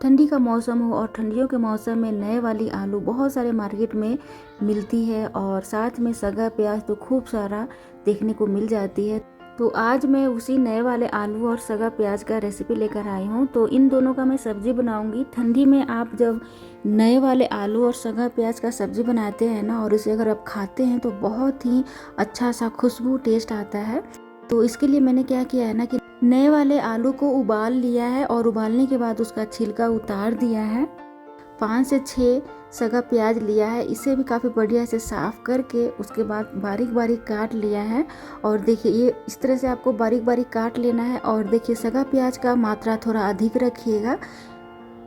ठंडी का मौसम हो और ठंडियों के मौसम में नए वाली आलू बहुत सारे मार्केट में मिलती है और साथ में सगा प्याज तो खूब सारा देखने को मिल जाती है। तो आज मैं उसी नए वाले आलू और सगा प्याज का रेसिपी लेकर आई हूँ। तो इन दोनों का मैं सब्जी बनाऊंगी। ठंडी में आप जब नए वाले आलू और सगा प्याज का सब्जी बनाते हैं ना और इसे अगर आप खाते हैं तो बहुत ही अच्छा सा खुशबू टेस्ट आता है। तो इसके लिए मैंने क्या किया है ना कि नए वाले आलू को उबाल लिया है और उबालने के बाद उसका छिलका उतार दिया है। 5 से 6 सगा प्याज लिया है, इसे भी काफ़ी बढ़िया से साफ़ करके उसके बाद बारीक बारीक काट लिया है। और देखिए ये इस तरह से आपको बारीक बारीक काट लेना है। और देखिए सगा प्याज का मात्रा थोड़ा अधिक रखिएगा।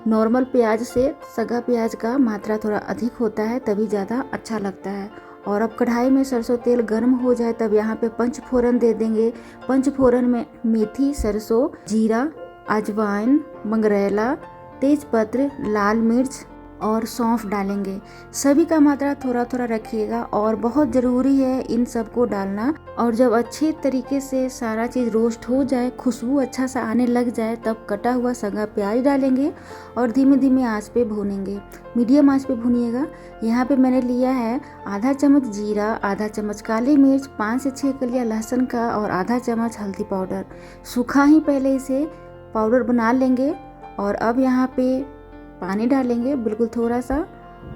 नॉर्मल प्याज से सगा प्याज का मात्रा थोड़ा अधिक होता है, तभी ज़्यादा अच्छा लगता है। और अब कढ़ाई में सरसों तेल गर्म हो जाए तब यहाँ पे पंचफोरन दे देंगे। पंचफोरन में मेथी, सरसों, जीरा, अजवाइन, मंगरेला, तेजपत्र, लाल मिर्च और सौंफ डालेंगे। सभी का मात्रा थोड़ा थोड़ा रखिएगा और बहुत ज़रूरी है इन सबको डालना। और जब अच्छे तरीके से सारा चीज़ रोस्ट हो जाए, खुशबू अच्छा सा आने लग जाए, तब कटा हुआ सगा प्याज डालेंगे और धीमे धीमे आंच पे भूनेंगे। मीडियम आंच पे भूनिएगा। यहाँ पे मैंने लिया है आधा चम्मच जीरा, आधा चम्मच काली मिर्च, 5 से 6 कलियां लहसुन का और आधा चम्मच हल्दी पाउडर। सूखा ही पहले इसे पाउडर बना लेंगे। और अब यहाँ पे पानी डालेंगे बिल्कुल थोड़ा सा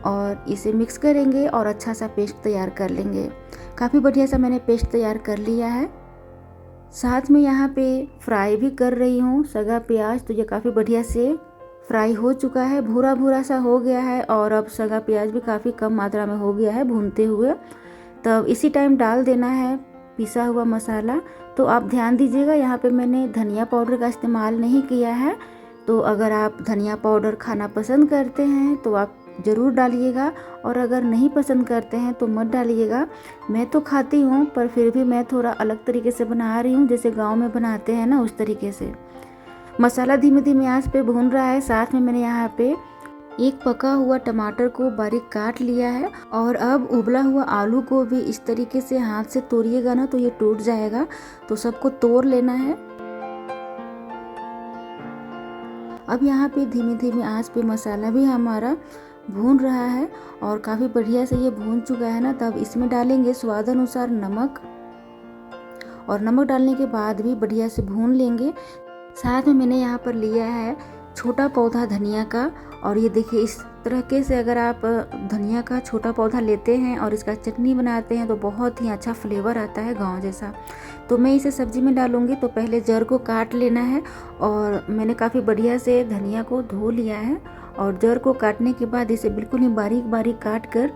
और इसे मिक्स करेंगे और अच्छा सा पेस्ट तैयार कर लेंगे। काफ़ी बढ़िया सा मैंने पेस्ट तैयार कर लिया है। साथ में यहाँ पे फ्राई भी कर रही हूँ सगा प्याज। तो ये काफ़ी बढ़िया से फ्राई हो चुका है, भूरा भूरा सा हो गया है। और अब सगा प्याज भी काफ़ी कम मात्रा में हो गया है भूनते हुए। तब इसी टाइम डाल देना है पिसा हुआ मसाला। तो आप ध्यान दीजिएगा, यहाँ पे मैंने धनिया पाउडर का इस्तेमाल नहीं किया है। तो अगर आप धनिया पाउडर खाना पसंद करते हैं तो आप ज़रूर डालिएगा, और अगर नहीं पसंद करते हैं तो मत डालिएगा। मैं तो खाती हूँ, पर फिर भी मैं थोड़ा अलग तरीके से बना रही हूँ, जैसे गांव में बनाते हैं ना, उस तरीके से। मसाला धीमे धीमे आंच पे भून रहा है। साथ में मैंने यहाँ पे एक पका हुआ टमाटर को बारीक काट लिया है। और अब उबला हुआ आलू को भी इस तरीके से हाथ से तोड़िएगा ना तो ये टूट जाएगा, तो सबको तोड़ लेना है। अब यहाँ पे धीमे धीमे आंच पे मसाला भी हमारा भून रहा है और काफ़ी बढ़िया से ये भून चुका है ना। तब इसमें डालेंगे स्वाद अनुसार नमक, और नमक डालने के बाद भी बढ़िया से भून लेंगे। साथ में मैंने यहाँ पर लिया है छोटा पौधा धनिया का। और ये देखिए इस तरीके से अगर आप धनिया का छोटा पौधा लेते हैं और इसका चटनी बनाते हैं तो बहुत ही अच्छा फ्लेवर आता है गांव जैसा। तो मैं इसे सब्जी में डालूंगी। तो पहले जड़ को काट लेना है और मैंने काफ़ी बढ़िया से धनिया को धो लिया है। और जड़ को काटने के बाद इसे बिल्कुल ही बारीक बारीक काट कर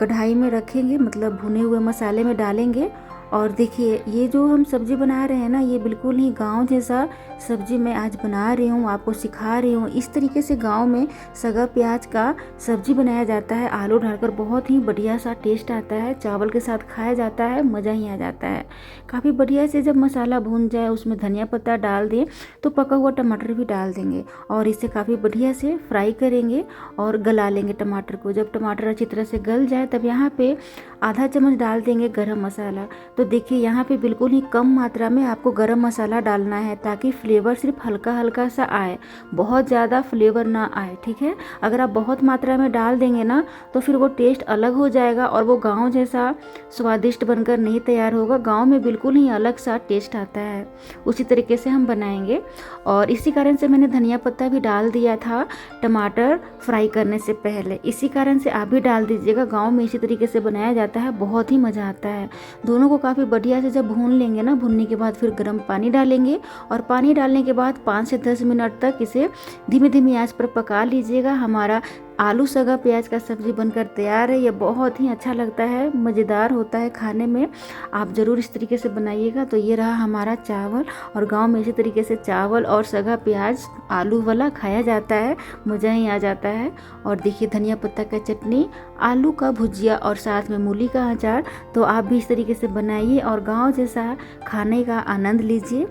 कढ़ाई में रखेंगे, मतलब भुने हुए मसाले में डालेंगे। और देखिए ये जो हम सब्जी बना रहे हैं ना, ये बिल्कुल ही गांव जैसा सब्जी मैं आज बना रही हूँ, आपको सिखा रही हूँ। इस तरीके से गांव में सगा प्याज का सब्जी बनाया जाता है, आलू डालकर। बहुत ही बढ़िया सा टेस्ट आता है, चावल के साथ खाया जाता है, मज़ा ही आ जाता है। काफ़ी बढ़िया से जब मसाला भून जाए उसमें धनिया पत्ता डाल दें तो पका हुआ टमाटर भी डाल देंगे और इसे काफ़ी बढ़िया से फ्राई करेंगे और गला लेंगे टमाटर को। जब टमाटर अच्छी तरह से गल जाए तब यहाँ पे आधा चम्मच डाल देंगे गरम मसाला। तो देखिए यहाँ पे बिल्कुल ही कम मात्रा में आपको गरम मसाला डालना है ताकि फ्लेवर सिर्फ हल्का हल्का सा आए, बहुत ज़्यादा फ्लेवर ना आए, ठीक है। अगर आप बहुत मात्रा में डाल देंगे ना तो फिर वो टेस्ट अलग हो जाएगा और वो गांव जैसा स्वादिष्ट बनकर नहीं तैयार होगा। गांव में बिल्कुल ही अलग सा टेस्ट आता है, उसी तरीके से हम बनाएंगे। और इसी कारण से मैंने धनिया पत्ता भी डाल दिया था टमाटर फ्राई करने से पहले। इसी कारण से आप भी डाल दीजिएगा। गाँव में इसी तरीके से बनाया जाता है, बहुत ही मज़ा आता है। दोनों को काफ़ी बढ़िया से जब भून लेंगे ना, भूनने के बाद फिर गर्म पानी डालेंगे। और पानी डालने के बाद 5 से 10 मिनट तक इसे धीमी धीमी आंच पर पका लीजिएगा। हमारा आलू सगा प्याज का सब्जी बनकर तैयार है। ये बहुत ही अच्छा लगता है, मज़ेदार होता है खाने में। आप ज़रूर इस तरीके से बनाइएगा। तो ये रहा हमारा चावल, और गांव में इसी तरीके से चावल और सगा प्याज आलू वाला खाया जाता है, मज़ा ही आ जाता है। और देखिए धनिया पत्ता का चटनी, आलू का भुजिया और साथ में मूली का अचार। तो आप भी इस तरीके से बनाइए और गाँव जैसा खाने का आनंद लीजिए।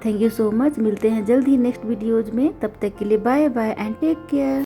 Thank you so much. मिलते हैं जल्द ही नेक्स्ट वीडियोज़ में। तब तक के लिए bye bye and take care.